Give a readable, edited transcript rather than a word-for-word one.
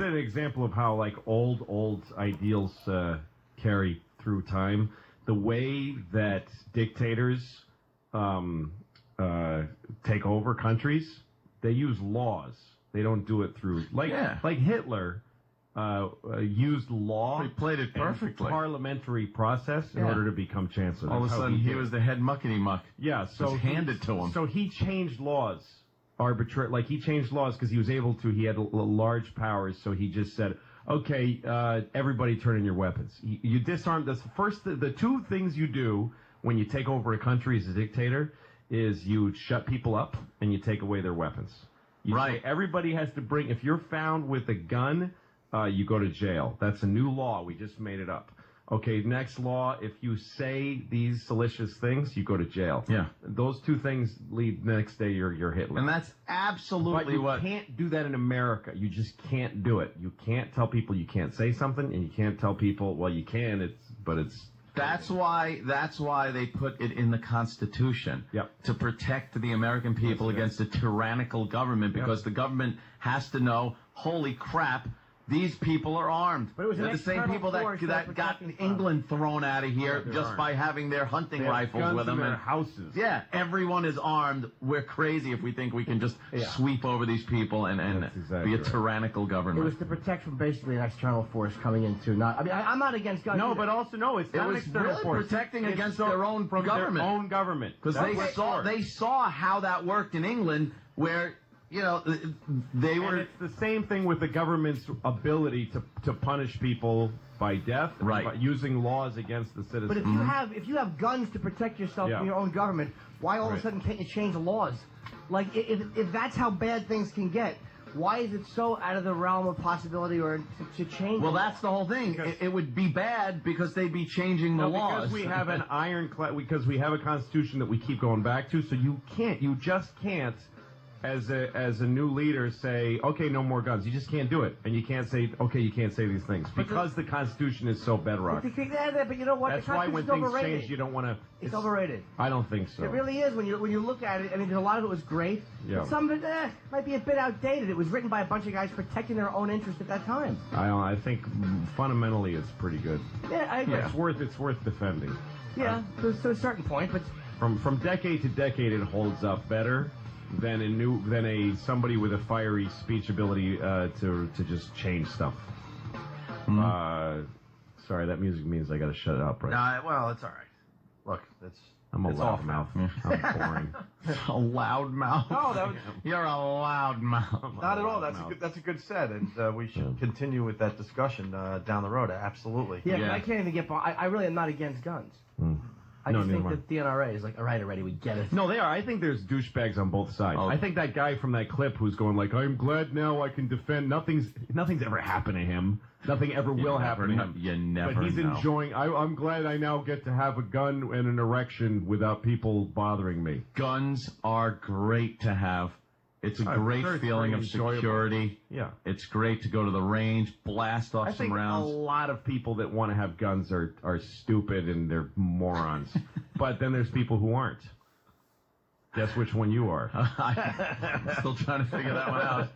an example of how like old ideals carry through time. The way that dictators take over countries, they use laws. They don't do it through like Hitler used law. He played it perfectly. Parliamentary process in order to become chancellor. All of a sudden, he was the head muckety muck. Yeah, so was handed to him. So he changed laws arbitrary. Like he changed laws because he was able to. He had large powers, so he just said, "Okay, everybody, turn in your weapons." You disarm. That's the two things you do when you take over a country as a dictator is you shut people up and you take away their weapons. Right. Everybody has to bring. If you're found with a gun, you go to jail. That's a new law. We just made it up. Okay, next law, if you say these salacious things, you go to jail. Yeah. Those two things lead the next day you're Hitler. And that's absolutely what... But you can't do that in America. You just can't do it. You can't tell people you can't say something, and you can't tell people, well, you can, but it's... That's why they put it in the Constitution. Yep. To protect the American people against a tyrannical government, because the government has to know, holy crap, these people are armed. But it was the same people that got England thrown out of here just by having their hunting rifles with them. In their houses. Yeah, everyone is armed. We're crazy if we think we can just sweep over these people and be a tyrannical government. It was to protect from basically an external force coming into not. I mean, I'm not against guns. No, either. but also it's not an external really force. Protecting against their own government. Their own government, because they saw how that worked in England, where. You know, they were... And it's the same thing with the government's ability to punish people by death, by using laws against the citizens. But if you have guns to protect yourself from your own government, why all of a sudden can't you change the laws? Like, if that's how bad things can get, why is it so out of the realm of possibility or to change? Well, that's the whole thing. It would be bad because they'd be changing the laws. Because we have an because we have a constitution that we keep going back to, so you just can't. As a new leader, say, okay, no more guns. You just can't do it, and you can't say, okay, you can't say these things because the Constitution is so bedrock. But you know what? That's why when things change, you don't want to. It's overrated. I don't think so. It really is when you look at it. I mean, a lot of it was great. Yeah. But some of it might be a bit outdated. It was written by a bunch of guys protecting their own interest at that time. I think fundamentally it's pretty good. Yeah, I agree. It's worth defending. Yeah, to a certain point, but from decade to decade, it holds up better than somebody with a fiery speech ability to just change stuff. Sorry, that music means I got to shut it up, right? Well, it's all right. Look, I'm a loudmouth. I'm boring. A loudmouth. No, you're a loudmouth. Not at all. That's a good set, and we should continue with that discussion down the road. Absolutely. Yeah, but I can't even get. I really am not against guns. I just think that the NRA is like, all right, already, we get it. No, they are. I think there's douchebags on both sides. I think that guy from that clip who's going like, I'm glad now I can defend. Nothing's ever happened to him. Nothing ever will happen to him. You never But he's know. enjoying. I'm glad I now get to have a gun and an erection without people bothering me. Guns are great to have. It's a great feeling of security. Yeah. It's great to go to the range, blast off some rounds. I think a lot of people that want to have guns are stupid and they're morons. But then there's people who aren't. Guess which one you are. I'm still trying to figure that one out.